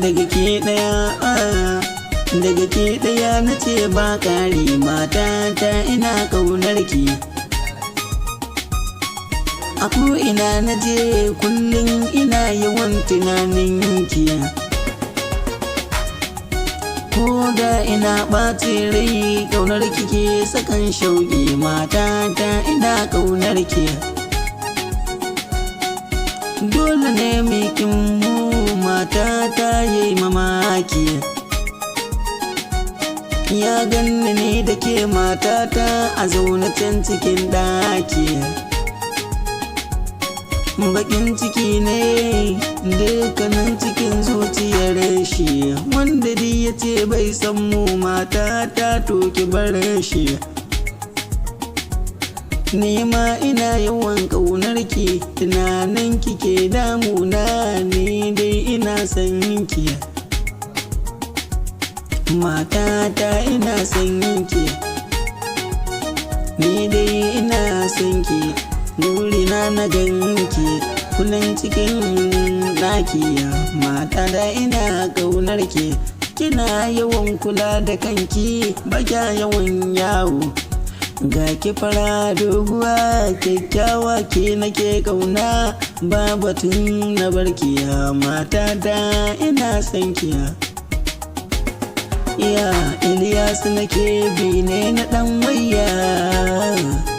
daga ke ɗaya na ce ba ƙari matata ina ƙaunarki. A ko'ina na je kullum ina yawan tunaninki, ko da ina ɓace rai ƙaunarki ke sakan shauƙi matata ina ƙaunarki. Dole ne mikin mu matata yayi mamaki, ya ganni ne da ke matata a zaune can cikin ɗaki. Bakin ciki ne dukkanin cikin zuciyar shi, wanda dai ya ce bai san mu matata to ki bar shi. Ni ma ina yawan ƙaunarki, tunanin ki ke damuna, ni dai ina son ki matata ina son ki, ni dai ina son ki. Burina na ganki kullum cikin ɗaki matata ina ƙaunarki. Kina yawan kula da kanki baka yawan yawo, ga ki fara doguwa kyakkyawa ke nake ƙauna, ba batun na barki matata ina son ki. Iya Ilyas nake bi ne na ɗan wayya.